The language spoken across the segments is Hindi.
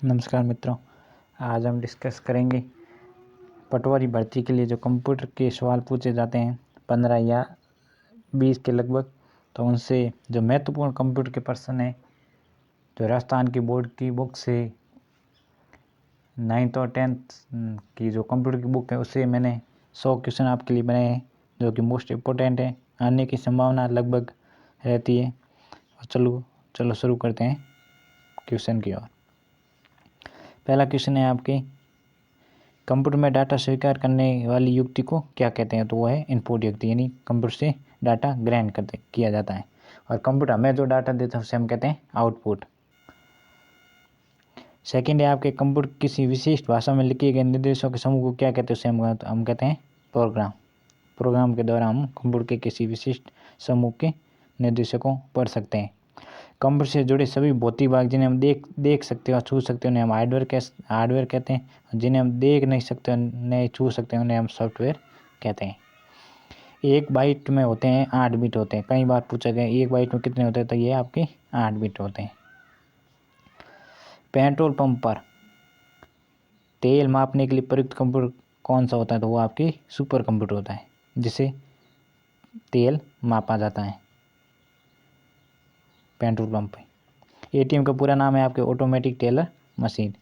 नमस्कार मित्रों, आज हम डिस्कस करेंगे पटवारी भर्ती के लिए जो कंप्यूटर के सवाल पूछे जाते हैं 15 या 20 के लगभग। तो उनसे जो महत्वपूर्ण कंप्यूटर के प्रश्न हैं जो राजस्थान की बोर्ड की बुक से 9th और 10th की जो कंप्यूटर की बुक है उससे मैंने 100 क्वेश्चन आपके लिए बनाए हैं जो कि मोस्ट इम्पोर्टेंट है, आने की संभावना लगभग रहती है। और चलो शुरू करते हैं क्वेश्चन की ओर। पहला क्वेश्चन है आपके, कंप्यूटर में डाटा स्वीकार करने वाली युक्ति को क्या कहते हैं? तो वो है इनपुट युक्ति, यानी कंप्यूटर से डाटा ग्रहण किया जाता है। और कंप्यूटर हमें जो डाटा देता है उसे हम कहते हैं आउटपुट। सेकंड है आपके, कंप्यूटर किसी विशिष्ट भाषा में लिखे गए निर्देशों के समूह को क्या कहते हैं? उसे हम कहते हैं प्रोग्राम। प्रोग्राम के द्वारा हम कंप्यूटर के किसी विशिष्ट समूह के निर्देशों को पढ़ सकते हैं। कंप्यूटर से जुड़े सभी भौतिक भाग जिन्हें हम देख सकते हैं और छू सकते हैं उन्हें हम हार्डवेयर कहते हैं। जिन्हें हम देख नहीं सकते उन्हें छू सकते हैं उन्हें हम सॉफ्टवेयर कहते हैं। 1 बाइट में होते हैं 8 बिट होते हैं। कई बार पूछा गया 1 बाइट में कितने होते हैं? तो ये आपके 8 बिट होते हैं। पेट्रोल पंप पर तेल मापने के लिए प्रयुक्त कंप्यूटर कौन सा होता है? तो वो आपके सुपर कंप्यूटर होता है जिसे तेल मापा जाता है पेट्रोल पंप पे। एटीएम का पूरा नाम है आपके automatic teller machine.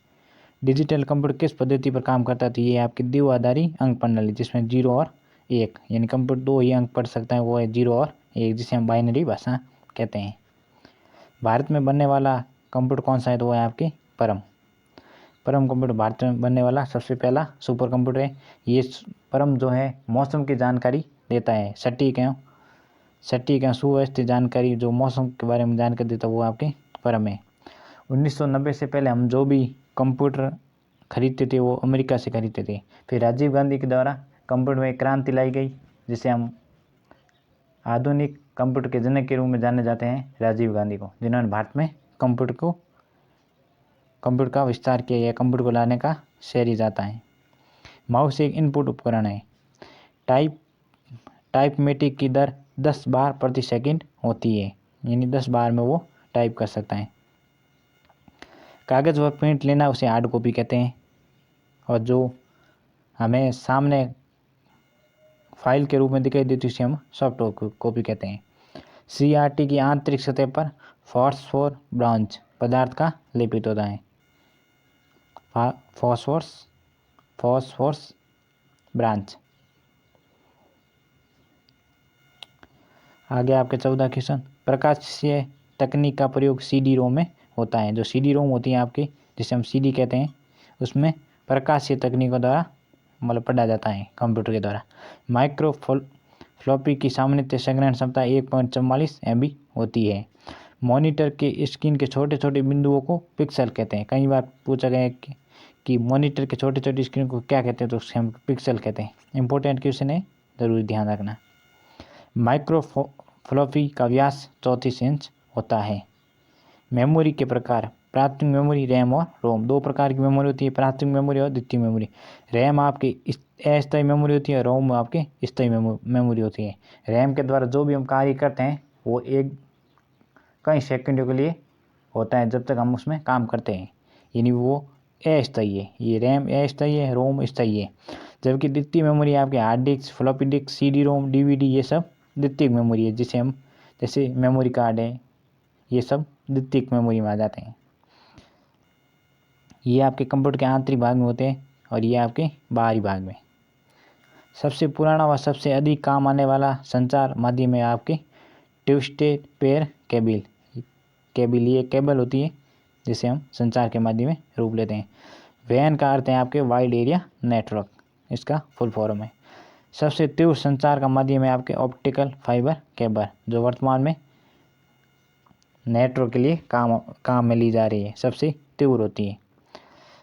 Digital computer किस पद्धति पर काम करता है? तो ये आपकी द्विआधारी अंक प्रणाली जिसमें 0 और 1, यानी कंप्यूटर 2 ही अंक पढ़ सकता है, वो है 0 और 1, जिसे हम बाइनरी भाषा कहते हैं। भारत में बनने वाला कंप्यूटर कौन सा है? तो वो है आपके परम कंप्यूटर भारत में बनने वाला सबसे पहला सुपर कंप्यूटर है। ये परम जो है मौसम की जानकारी देता है, सटीक एवं सुव्यवस्थित जानकारी जो मौसम के बारे में जानकारी देता है वो आपके परम है। 1990 से पहले हम जो भी कंप्यूटर खरीदते थे वो अमेरिका से खरीदते थे। फिर राजीव गांधी के द्वारा कंप्यूटर में क्रांति लाई गई जिसे हम आधुनिक कंप्यूटर के जनक के रूप में जाने जाते हैं राजीव गांधी को, जिन्होंने भारत में कंप्यूटर का विस्तार किया या कंप्यूटर को लाने का श्रेय जाता है। माउस एक इनपुट उपकरण है। टाइपमेटिक की दर 10 बार प्रति सेकंड होती है, यानी 10 बार में वो टाइप कर सकता है। कागज़ पर प्रिंट लेना उसे हार्ड कॉपी कहते हैं। और जो हमें सामने फाइल के रूप में दिखाई देती है उसे हम सॉफ्ट कॉपी कहते हैं। CRT की आंतरिक सतह पर फॉस्फोर ब्रॉन्ज पदार्थ का लेपित होता है। Phosphorus branch. आगे आपके 14 क्वेश्चन, प्रकाशीय तकनीक का प्रयोग CD-ROM में होता है। जो CD-ROM होती है आपकी, जिसे हम CD कहते हैं, उसमें प्रकाशीय तकनीकों द्वारा मतलब पढ़ा जाता है कंप्यूटर के द्वारा। माइक्रो फ्लॉपी की सामान्य संग्रहण क्षमता 1.44 MB होती है। मॉनिटर के स्क्रीन के छोटे छोटे बिंदुओं को पिक्सल कहते हैं। कई बार पूछा गया है कि मॉनिटर के छोटे छोटे स्क्रीन को क्या कहते हैं? तो उससे हम पिक्सल कहते हैं। इंपॉर्टेंट क्वेश्चन है, ज़रूर ध्यान रखना। माइक्रो फ्लॉपी का व्यास 34 इंच होता है। मेमोरी के प्रकार, प्राथमिक मेमोरी, रैम और रोम। 2 प्रकार की मेमोरी होती है, प्राथमिक मेमोरी और द्वितीयक मेमोरी। रैम आपकी अस्थायी मेमोरी होती है, रोम आपके स्थायी मेमोरी होती है। रैम के द्वारा जो भी हम कार्य करते हैं वो कई सेकंडों के लिए होता है जब तक हम उसमें काम करते हैं, यानी वो अस्थायी है। ये रैम अस्थायी है, रोम स्थायी है। जबकि द्वितीयक मेमोरी आपके hard disk, floppy disk, CD-ROM, DVD ये सब द्वितीयक मेमोरी है, जिसे हम जैसे मेमोरी कार्ड है ये सब द्वितीयक मेमोरी में आ जाते हैं। ये आपके कंप्यूटर के आंतरिक भाग में होते हैं और ये आपके बाहरी भाग में। सबसे पुराना व सबसे अधिक काम आने वाला संचार माध्यम है आपके ट्विस्टेड पेयर केबल। ये केबल होती है जिसे हम संचार के माध्यम में रूप लेते हैं। WAN का अर्थ है आपके वाइड एरिया नेटवर्क, इसका फुल फॉर्म है। सबसे तीव्र संचार का माध्यम है आपके ऑप्टिकल फाइबर केबल, जो वर्तमान में नेटवर्क के लिए काम में ली जा रही है, सबसे तीव्र होती है।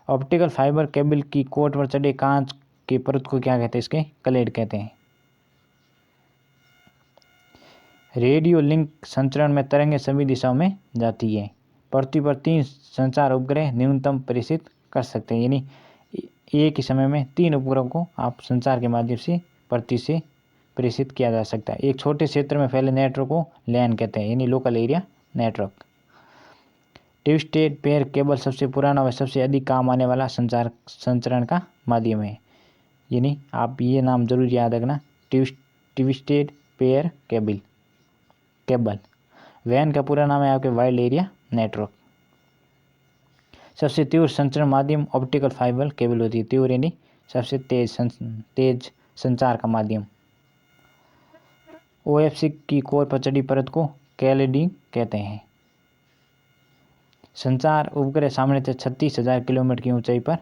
ऑप्टिकल फाइबर केबल की कोट पर चढ़े कांच की परत को क्या कहते हैं? इसके क्लेड कहते हैं। रेडियो लिंक संचरण में तरंगें सभी दिशाओं में जाती है। पृथ्वी पर 3 संचार उपग्रह न्यूनतम प्रेषित कर सकते हैं, यानी एक ही समय में 3 उपग्रहों को आप संचार के माध्यम से पृथ्वी से प्रेषित किया जा सकता है। एक छोटे क्षेत्र में फैले नेटवर्क को LAN कहते हैं, यानी local area network. Twisted pair cable सबसे पुराना व सबसे अधिक काम आने वाला संचरण का माध्यम है। यानी आप ये नाम जरूर याद रखना, ट्विस्टेड पेयर केबल। वैन का पूरा नाम है आपके वाइड एरिया नेटवर्क। सबसे तीव्र संचरण माध्यम ऑप्टिकल फाइबर केबल होती है। तीव्र यानी सबसे तेज संचार का माध्यम। OFC की कोर पर चढ़ी परत को कैलेडिंग कहते हैं। संचार उपग्रह सामान्यतः 36,000 किलोमीटर की ऊंचाई पर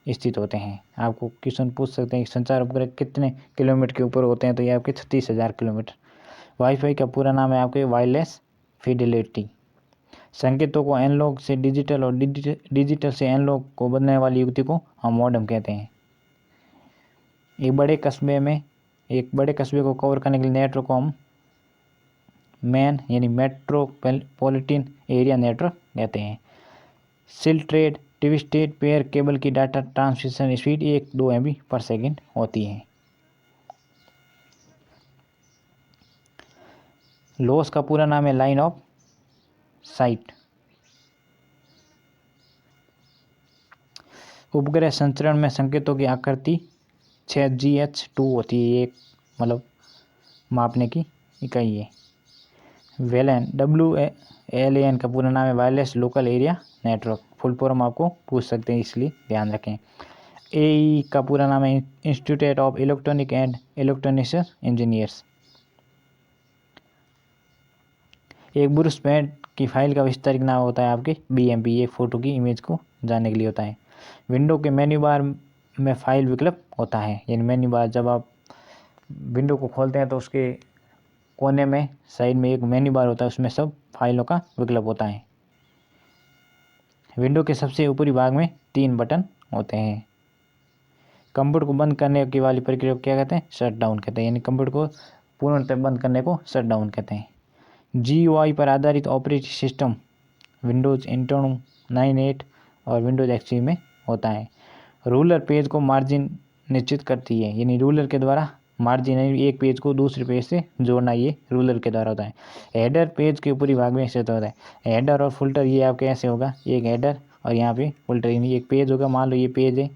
स्थित होते हैं। आपको क्वेश्चन पूछ सकते हैं कि संचार उपग्रह कितने किलोमीटर के ऊपर होते हैं, तो ये आपके 36,000 किलोमीटर। वाईफाई का पूरा नाम है आपके वायरलेस फिडेलिटी। संकेतों को एनालॉग से डिजिटल और डिजिटल से एनालॉग को बदलने वाली युक्ति को हम मॉडेम कहते हैं। एक बड़े कस्बे को कवर करने के लिए नेटवर्क को हम मैन यानी मेट्रोपॉलिटन एरिया नेटवर्क कहते हैं। सिल्ट्रेड ट्विस्टेड पेयर केबल की डाटा ट्रांसमिशन स्पीड 1-2 MB पर सेकेंड होती है। लॉस का पूरा नाम है लाइन ऑफ साइट। उपग्रह संचरण में संकेतों की आकृति 6GH2 होती है। एक मतलब मापने की इकाई है। WLAN WLAN का पूरा नाम है wireless local area network. Full form आपको पूछ सकते हैं, इसलिए ध्यान रखें। AE का पूरा नाम है institute of electronic and electronics engineers. एक ब्रूस बैंड की फाइल का विस्तारित नाम होता है आपके BMP। ये फोटो की इमेज को जानने के लिए होता है। विंडो के मेन्यू बार में फाइल विकल्प होता है। यानी मेन्यू बार जब आप विंडो को खोलते हैं तो उसके कोने में साइड में एक मेन्यू बार होता है, उसमें सब फाइलों का विकल्प होता है। विंडो के सबसे ऊपरी भाग में 3 बटन होते हैं। कंप्यूटर को बंद करने की वाली प्रक्रिया को क्या कहते हैं? शट डाउन कहते हैं। यानी कंप्यूटर को पूर्णतः बंद करने को शट डाउन कहते हैं। GUI पर आधारित ऑपरेटिंग सिस्टम विंडोज इंटर्नो 98 और विंडोज XP में होता है। रूलर पेज को मार्जिन निश्चित करती है। यानी रूलर के द्वारा मार्जिन एक पेज को दूसरे पेज से जोड़ना, ये रूलर के द्वारा होता है। हेडर पेज के ऊपरी भाग में स्थित होता है। हेडर और फुल्टर ये आपके ऐसे होगा, एक हेडर और यहाँ पे फुल्टर। यानी एक पेज होगा, मान लो ये पेज है,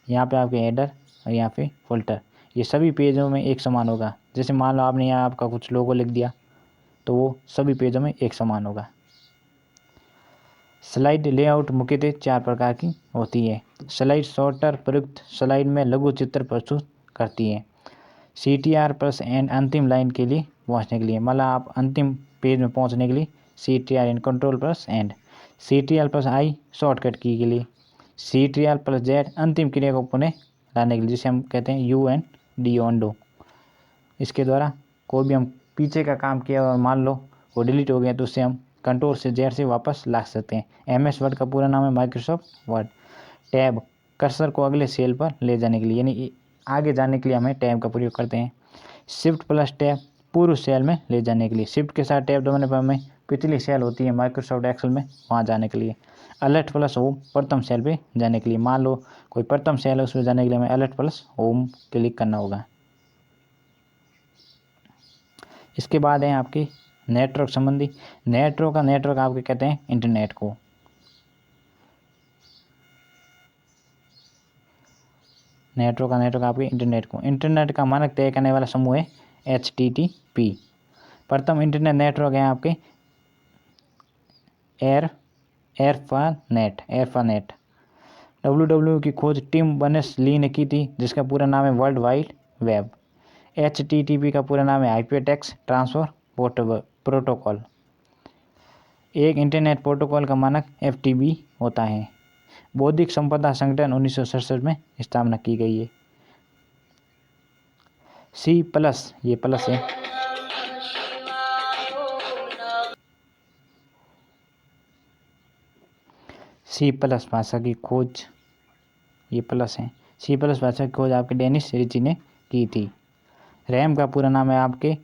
यहाँ पे आपके हेडर और यहाँ पे फुल्टर, ये सभी पेजों में एक समान होगा। जैसे मान लो आपने यहाँ आपका कुछ लोगो लिख दिया तो वो सभी पेजों में एक समान होगा। स्लाइड लेआउट मुख्यतः 4 प्रकार की होती है। स्लाइड सॉर्टर प्रयुक्त स्लाइड में लघु चित्र प्रस्तुत करती है। CTR प्लस एंड अंतिम लाइन के लिए पहुंचने के लिए, मतलब आप अंतिम पेज में पहुंचने के लिए CTR and control plus and. CTRL plus I shortcut की के लिए। CTRL प्लस Z अंतिम क्रिया को पुनः लाने के लिए, जिसे हम कहते हैं UND उंडो। इसके द्वारा कोई भी हम पीछे का काम किया और मान लो वो डिलीट हो गया तो उससे हम कंट्रोल से Z से वापस ला सकते हैं। MS वर्ड का पूरा नाम है माइक्रोसॉफ्ट वर्ड। टैब कर्सर को अगले सेल पर ले जाने के लिए, यानी आगे जाने के लिए हमें टैब का प्रयोग करते हैं। शिफ्ट प्लस टैब पूर्व सेल में ले जाने के लिए। शिफ्ट के साथ टैब दबाने पर हमें पिछली सेल होती है माइक्रोसॉफ्ट एक्सेल में, वहाँ जाने के लिए। अलर्ट प्लस होम प्रथम सेल पे जाने के लिए, मान लो कोई प्रथम सेल है उसमें जाने के लिए हमें अलर्ट प्लस होम क्लिक करना होगा। इसके बाद है आपकी नेटवर्क संबंधी। नेटवर्क आपके कहते हैं इंटरनेट को। नेटवर्क आपके इंटरनेट को। इंटरनेट का मानक तय करने वाला समूह है HTTP। प्रथम इंटरनेट नेटवर्क है आपके एयरफानेट। WWW की खोज टिम बर्नर्स-ली ने की थी, जिसका पूरा नाम है वर्ल्ड वाइड वेब। HTTP का पूरा नाम है हाइपरटेक्स्ट ट्रांसफर प्रोटोकॉल। एक इंटरनेट प्रोटोकॉल का मानक FTP होता है। बौद्धिक संपदा संगठन 1967 में स्थापना की गई है। C+, ये प्लस है। C+ भाषा की खोज, ये प्लस है। C+ भाषा की खोज आपके डेनिस रिची ने की थी। रैम का पूरा नाम है आपके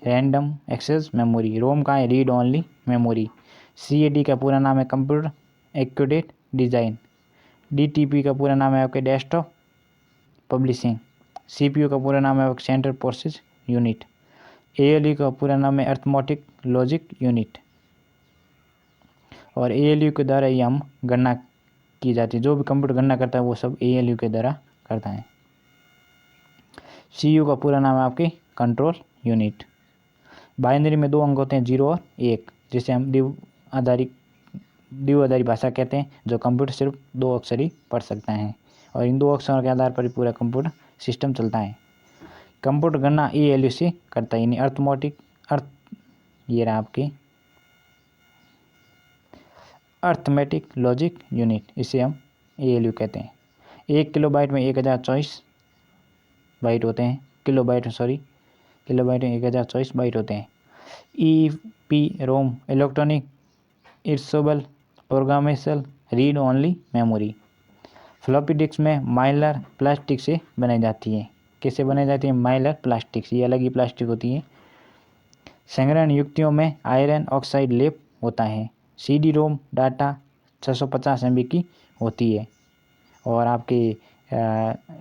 रैंडम एक्सेस मेमोरी। रोम का है रीड ओनली मेमोरी। CAD का पूरा नाम है कंप्यूटर एक्यूरेट डिज़ाइन। DTP का पूरा नाम है आपके डेस्कटॉप पब्लिशिंग। CPU का पूरा नाम है सेंट्रल प्रोसेस यूनिट। ALU का पूरा नाम है अर्थमेटिक लॉजिक यूनिट। और ALU के द्वारा ये हम गणना की जाती है। जो भी कंप्यूटर गणना करता है वो सब ALU के द्वारा करता है। CU का पूरा नाम है आपके कंट्रोल यूनिट। बाइनरी में 2 अंक होते हैं 0 और 1, जिसे हम द्विआधारी भाषा कहते हैं, जो कंप्यूटर सिर्फ 2 अक्षर ही पढ़ सकता है और इन 2 अक्षरों के आधार पर ही पूरा कंप्यूटर सिस्टम चलता है। कंप्यूटर गणना ALU से करता है, यानी ये रहा आपके अर्थमेटिक लॉजिक यूनिट, इसे हम ALU कहते हैं। 1 किलोबाइट में 1024 बाइट होते हैं। किलोबाइट में 1024 बाइट होते हैं। EEPROM electronic erasable programmable read only memory. Floppy disk में माइलर प्लास्टिक से बनाई जाती है। कैसे बनाई जाती है? माइलर प्लास्टिक से, ये अलग ही प्लास्टिक होती है। संग्रहण युक्तियों में आयरन ऑक्साइड लेप होता है। CD-ROM डाटा 650 MB की होती है और आपके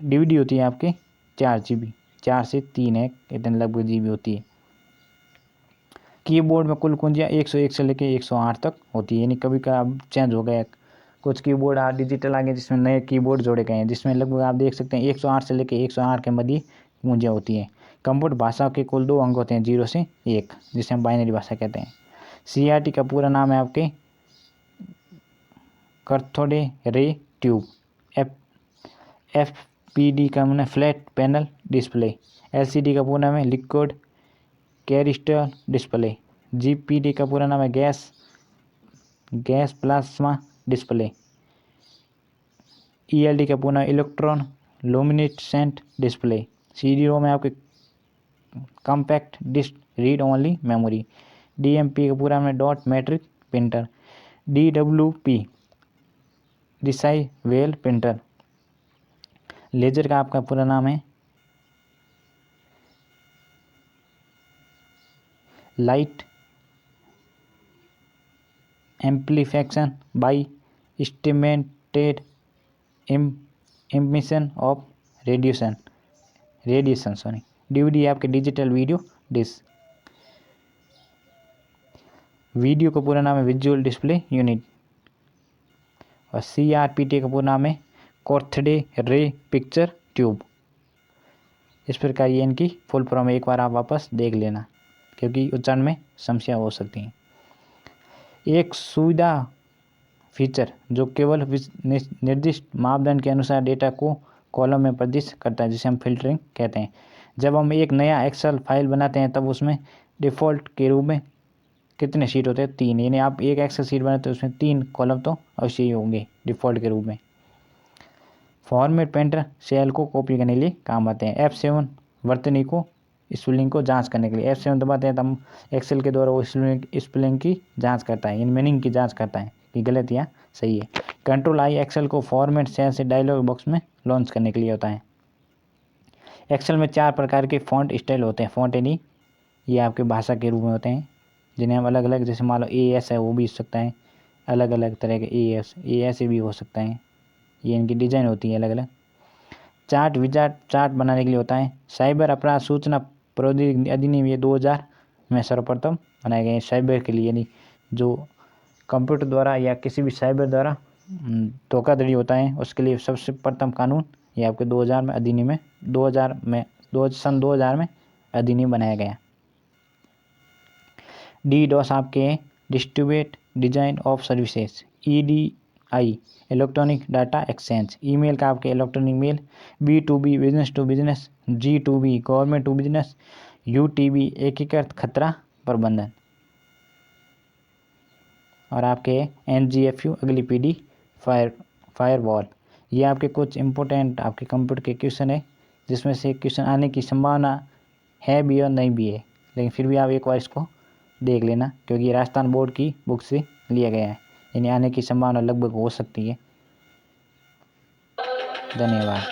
DVD होती है आपके 4 GB, 4 से 3 है इतने लगभग GB होती है। कीबोर्ड में कुल कुंजियाँ 101 से लेकर 108 तक होती है, यानी कभी का अब चेंज हो गया, कुछ कीबोर्ड डिजिटल आ गए जिसमें नए कीबोर्ड जोड़े गए हैं, जिसमें लगभग आप देख सकते हैं 108 से लेकर 108 के मध्य कुंजियाँ होती हैं। कंप्यूटर भाषा के कुल 2 अंक होते हैं 0 से 1, जिसे हम बाइनरी भाषा कहते हैं। CRT का पूरा नाम है आपके कैथोड रे ट्यूब। FPD का मतलब फ्लैट पैनल डिस्प्ले। LCD का पूरा नाम है लिक्विड क्रिस्टल डिस्प्ले। GPD का पूरा नाम है गैस प्लाज्मा डिस्प्ले। ELD का पूरा नाम इलेक्ट्रॉन लुमिनेसेंट डिस्प्ले। CD-ROM में आपके compact disc read only memory. DMP का पूरा नाम है dot matrix printer. DWP daisy wheel printer. Laser का आपका पूरा नाम है light amplification by estimated emission of radiation. DVD आपके डिजिटल वीडियो डिस्क। वीडियो का पूरा नाम है विजुअल डिस्प्ले यूनिट और CRPT का पूरा नाम है कैथोड रे पिक्चर ट्यूब। इस प्रकार ये इनकी फुल फॉर्म एक बार आप वापस देख लेना, क्योंकि उच्चारण में समस्या हो सकती है। एक सुविधा फीचर जो केवल निर्दिष्ट मापदंड के अनुसार डेटा को कॉलम में प्रदर्शित करता है, जिसे हम फिल्टरिंग कहते हैं। जब हम एक नया एक्सेल फाइल बनाते हैं तब उसमें डिफ़ॉल्ट के रूप में कितने शीट होते हैं? 3, यानी आप एक एक्सेल शीट बनाते हैं उसमें 3 कॉलम तो अवश्य ही होंगे डिफ़ॉल्ट के रूप में। फॉर्मेट पेंटर सेल को कॉपी करने के लिए काम आते हैं। F7 वर्तनी को स्पेलिंग को जांच करने के लिए F7 दबाते हैं, तब एक्सेल के द्वारा वो स्पेलिंग की जांच करता है, इन मीनिंग की जांच करता है कि गलत या सही है। Ctrl+I एक्सेल को फॉर्मेट सेल से डायलॉग बॉक्स में लॉन्च करने के लिए होता है। एक्सेल में 4 प्रकार के फॉन्ट स्टाइल होते हैं। फॉन्ट यानी ये आपके भाषा के रूप में होते हैं, जिन्हें हम अलग अलग, जैसे मान लो AS है वो भी हो सकता है, अलग अलग तरह के AS भी हो सकता है, ये इनकी डिज़ाइन होती है अलग अलग। चार्ट विजार्ड चार्ट बनाने के लिए होता है। साइबर अपराध सूचना प्रौद्योगिकी अधिनियम ये 2000 में सर्वप्रथम बनाए गए हैं साइबर के लिए, यानी जो कंप्यूटर द्वारा या किसी भी साइबर द्वारा धोखाधड़ी होता है उसके लिए सबसे प्रथम कानून ये आपके 2000 में अधिनियम में सन 2000 में अधिनियम बनाया गया। DDoS आपके distributed design of services. EDI electronic data exchange. Email का आपके electronic mail. B2B business to business. G2B government to business. UTB एकीकृत खतरा प्रबंधन। और आपके NGFU अगली पीढ़ी फायरवॉल। ये आपके कुछ इम्पोर्टेंट आपके कंप्यूटर के क्वेश्चन है, जिसमें से क्वेश्चन आने की संभावना है भी और नहीं भी है, लेकिन फिर भी आप एक बार इसको देख लेना, क्योंकि ये राजस्थान बोर्ड की बुक से लिया गया है, यानी आने की संभावना लगभग हो सकती है। धन्यवाद।